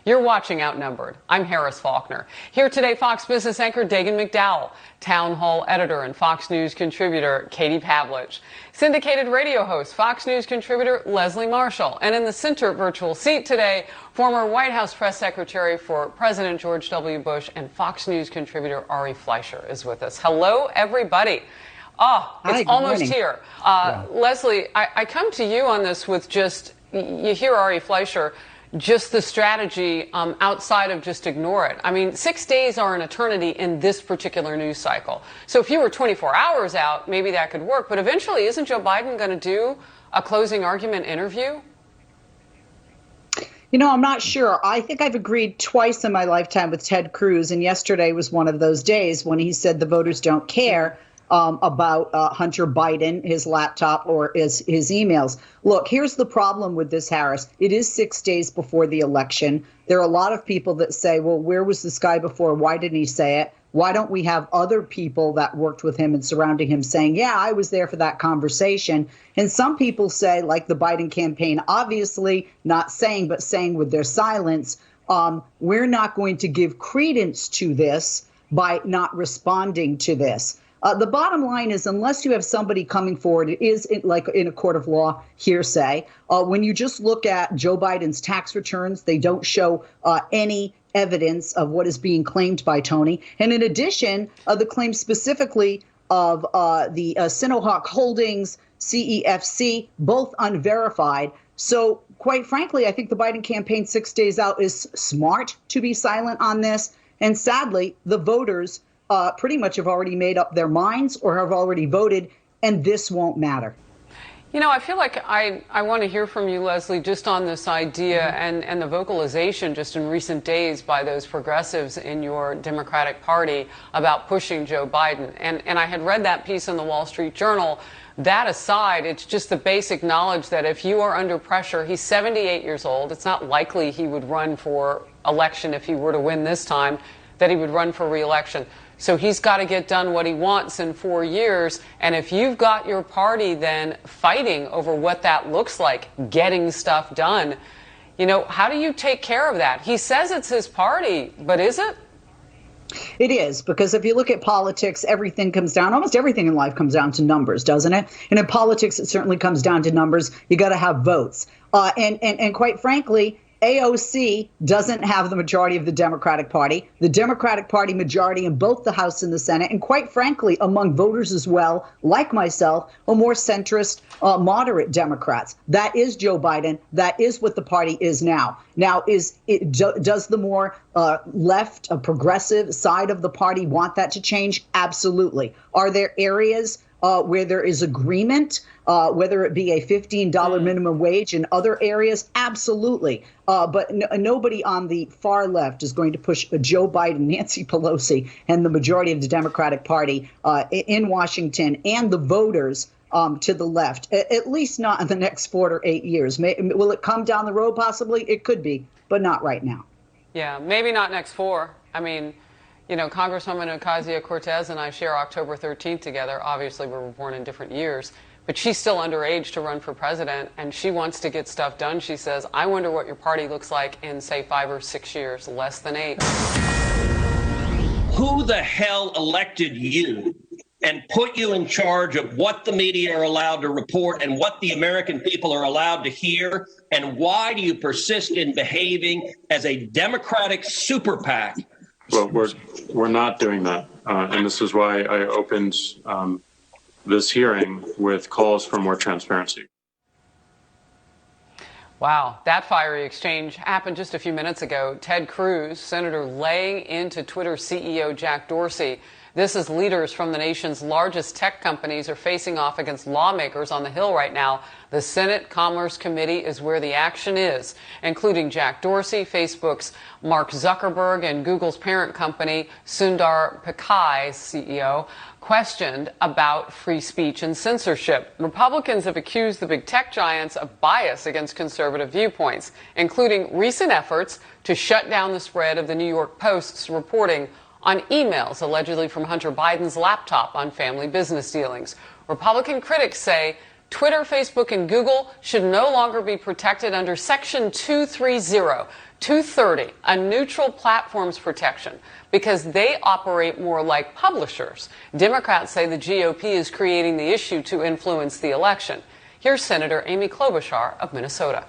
You're watching Outnumbered. I'm Harris Faulkner. Here today, Fox Business anchor Dagan McDowell, Town Hall editor and Fox News contributor Katie Pavlich, syndicated radio host, Fox News contributor Leslie Marshall, and in the center virtual seat today, former White House press secretary for President George W. Bush and Fox News contributor Ari Fleischer is with us. Hello, everybody. It's almost here. Leslie, I come to you on this with just, you hear Ari Fleischer, just the strategy outside of just ignore it. I mean, 6 days are an eternity in this particular news cycle. So if you were 24 hours out, maybe that could work. But eventually, isn't Joe Biden going to do a closing argument interview? You know, I'm not sure. I think I've agreed twice in my lifetime with Ted Cruz, and yesterday was one of those days when he said the voters don't care about Hunter Biden, his laptop, or his emails. Look, here's the problem with this, Harris. It is 6 days before the election. There are a lot of people that say, well, where was this guy before? Why didn't he say it? Why don't we have other people that worked with him and surrounding him saying, yeah, I was there for that conversation? And some people say, like the Biden campaign, obviously not saying, but saying with their silence, we're not going to give credence to this by not responding to this. The bottom line is, unless you have somebody coming forward, it is like in a court of law hearsay. When you just look at Joe Biden's tax returns, they don't show any evidence of what is being claimed by Tony. And in addition, the claim specifically of the Sinohawk Holdings, CEFC, both unverified. So quite frankly, I think the Biden campaign 6 days out is smart to be silent on this. And sadly, the voters pretty much have already made up their minds or have already voted, and this won't matter. You know, I feel like I want to hear from you, Leslie, just on this idea and the vocalization just in recent days by those progressives in your Democratic Party about pushing Joe Biden. And I had read that piece in the Wall Street Journal. That aside, it's just the basic knowledge that if you are under pressure, he's 78 years old. It's not likely he would run for election if he were to win this time, that he would run for re-election. So he's got to get done what he wants in 4 years. And if you've got your party then fighting over what that looks like, getting stuff done, you know, how do you take care of that? He says it's his party, but is it? It is, because if you look at politics, everything comes down, almost everything in life comes down to numbers, doesn't it? And in politics, it certainly comes down to numbers. You got to have votes. And quite frankly, AOC doesn't have the majority of the Democratic Party, the Democratic Party majority in both the House and the Senate, and quite frankly, among voters as well, like myself, are more centrist, moderate Democrats. That is Joe Biden. That is what the party is now. Now, does the more left, progressive side of the party want that to change? Absolutely. Are there areas where there is agreement, whether it be a $15 minimum wage in other areas? Absolutely. But nobody on the far left is going to push Joe Biden, Nancy Pelosi, and the majority of the Democratic Party in Washington and the voters to the left, at least not in the next 4 to 8 years. Will it come down the road? Possibly. It could be, but not right now. Yeah, maybe not next 4. I mean, you know, Congresswoman Ocasio-Cortez and I share October 13th together. Obviously, we were born in different years, but she's still underage to run for president, and she wants to get stuff done. She says, I wonder what your party looks like in, say, 5 or 6 years, less than 8. Who the hell elected you and put you in charge of what the media are allowed to report and what the American people are allowed to hear? And why do you persist in behaving as a Democratic super PAC? Well, we're not doing that, and this is why I opened this hearing with calls for more transparency. Wow, that fiery exchange happened just a few minutes ago. Ted Cruz, Senator, laying into Twitter CEO Jack Dorsey. This is leaders from the nation's largest tech companies are facing off against lawmakers on the Hill right now. The Senate Commerce Committee is where the action is, including Jack Dorsey, Facebook's Mark Zuckerberg, and Google's parent company, Sundar Pichai's CEO, questioned about free speech and censorship. Republicans have accused the big tech giants of bias against conservative viewpoints, including recent efforts to shut down the spread of the New York Post's reporting on emails allegedly from Hunter Biden's laptop on family business dealings. Republican critics say Twitter, Facebook, and Google should no longer be protected under Section 230 230, a neutral platforms protection, because they operate more like publishers. Democrats say the GOP is creating the issue to influence the election. Here's Senator Amy Klobuchar of Minnesota.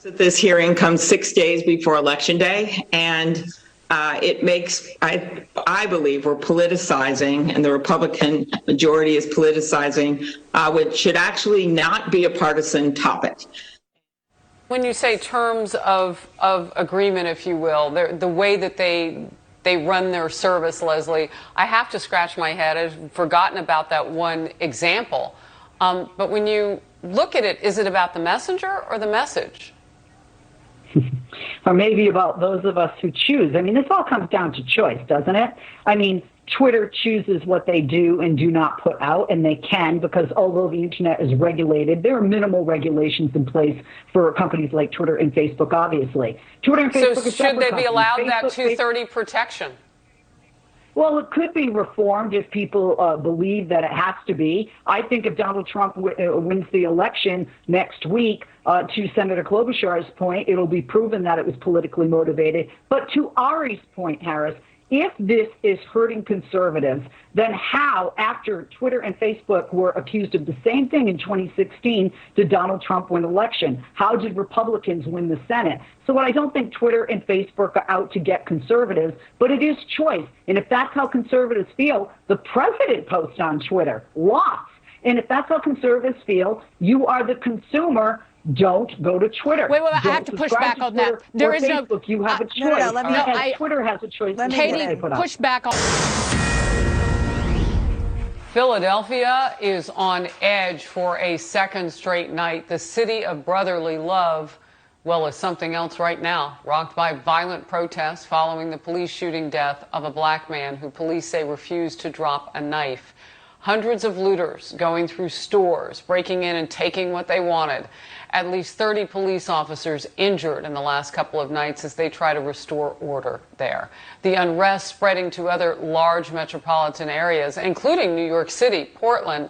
This hearing comes 6 days before Election Day, and it makes, I believe we're politicizing, and the Republican majority is politicizing, which should actually not be a partisan topic. When you say terms of agreement, if you will, the way that they run their service, Leslie, I have to scratch my head. I've forgotten about that one example. But when you look at it, is it about the messenger or the message? Or maybe about those of us who choose. I mean, this all comes down to choice, doesn't it? I mean, Twitter chooses what they do and do not put out, and they can, because although the internet is regulated, there are minimal regulations in place for companies like Twitter and Facebook, obviously. Twitter and Facebook So should they be allowed that 230 protection? Well, it could be reformed if people believe that it has to be. I think if Donald Trump wins the election next week, to Senator Klobuchar's point, it'll be proven that it was politically motivated. But to Ari's point, Harris, if this is hurting conservatives, then how, after Twitter and Facebook were accused of the same thing in 2016, did Donald Trump win the election? How did Republicans win the Senate? So I don't think Twitter and Facebook are out to get conservatives, but it is choice. And if that's how conservatives feel, the president posts on Twitter, lots. And if that's how conservatives feel, you are the consumer. Don't go to Twitter. Wait, I have to push back on that. There is Facebook, no. You have a choice. Twitter has a choice. Katie, push back on. Philadelphia is on edge for a second straight night. The city of brotherly love, well, is something else right now, rocked by violent protests following the police shooting death of a black man who police say refused to drop a knife. Hundreds of looters going through stores, breaking in and taking what they wanted. At least 30 police officers injured in the last couple of nights as they try to restore order there. The unrest spreading to other large metropolitan areas, including New York City, Portland,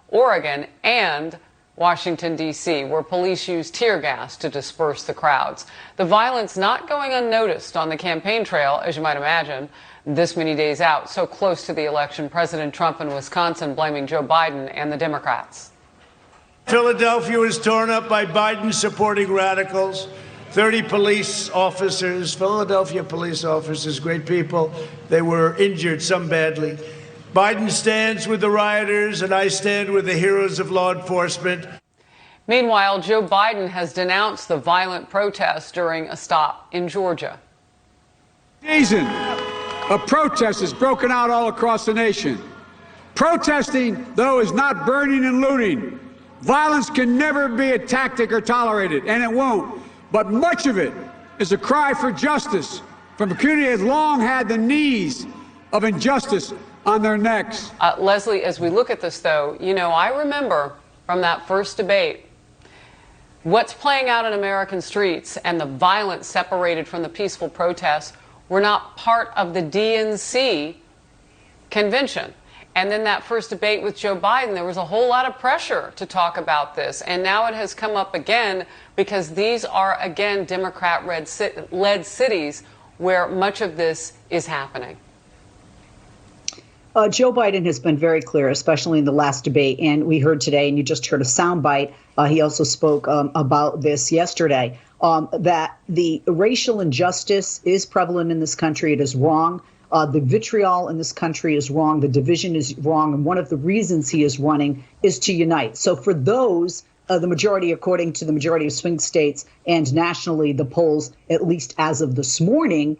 Oregon, and Washington, D.C., where police used tear gas to disperse the crowds. The violence not going unnoticed on the campaign trail, as you might imagine, this many days out, so close to the election. President Trump in Wisconsin blaming Joe Biden and the Democrats. Philadelphia was torn up by Biden-supporting radicals. 30 police officers, Philadelphia police officers, great people, they were injured, some badly. Biden stands with the rioters, and I stand with the heroes of law enforcement. Meanwhile, Joe Biden has denounced the violent protests during a stop in Georgia. Season of protest has broken out all across the nation. Protesting, though, is not burning and looting. Violence can never be a tactic or tolerated, and it won't. But much of it is a cry for justice from a community that has long had the knees of injustice on their necks. Leslie, as we look at this, though, you know, I remember from that first debate what's playing out in American streets and the violence separated from the peaceful protests were not part of the DNC convention. And then that first debate with Joe Biden, there was a whole lot of pressure to talk about this. And now it has come up again because these are, again, Democrat-led cities where much of this is happening. Joe Biden has been very clear, especially in the last debate. And we heard today, and you just heard a soundbite, he also spoke about this yesterday, that the racial injustice is prevalent in this country. It is wrong. The vitriol in this country is wrong. The division is wrong. And one of the reasons he is running is to unite. So for those, the majority, according to the majority of swing states and nationally, the polls, at least as of this morning,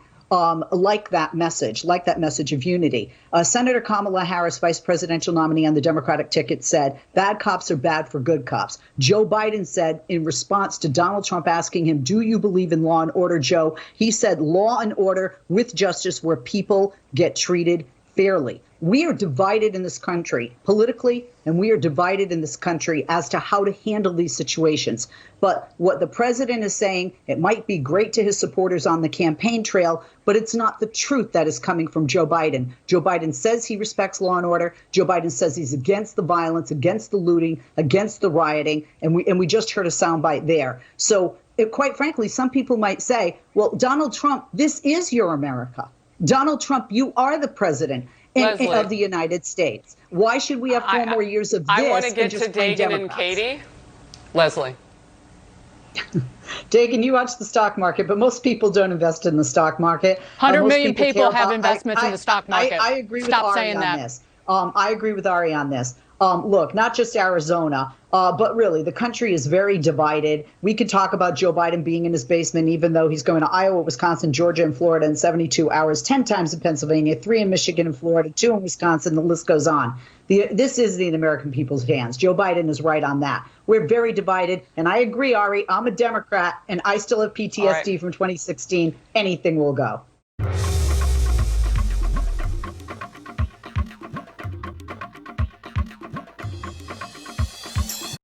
like that message of unity. Senator Kamala Harris, vice presidential nominee on the Democratic ticket, said bad cops are bad for good cops. Joe Biden said in response to Donald Trump asking him, do you believe in law and order, Joe? He said law and order with justice where people get treated fairly. We are divided in this country politically, and we are divided in this country as to how to handle these situations. But what the president is saying, it might be great to his supporters on the campaign trail, but it's not the truth that is coming from Joe Biden. Joe Biden says he respects law and order. Joe Biden says he's against the violence, against the looting, against the rioting. And we just heard a soundbite there. So quite frankly, some people might say, well, Donald Trump, this is your America. Donald Trump, you are the president of the United States. Why should we have 4 more years of this? I want to get just to Dagan and Katie. Leslie. Dagan, you watch the stock market, but most people don't invest in the stock market. 100 million people have investments in the stock market. I agree with Stop Ari saying on that. this. I agree with Ari on this. Look, not just Arizona, but really the country is very divided. We could talk about Joe Biden being in his basement, even though he's going to Iowa, Wisconsin, Georgia, and Florida in 72 hours, 10 times in Pennsylvania, 3 in Michigan and Florida, 2 in Wisconsin. The list goes on. This is in the American people's hands. Joe Biden is right on that. We're very divided. And I agree, Ari, I'm a Democrat, and I still have PTSD from 2016. Anything will go.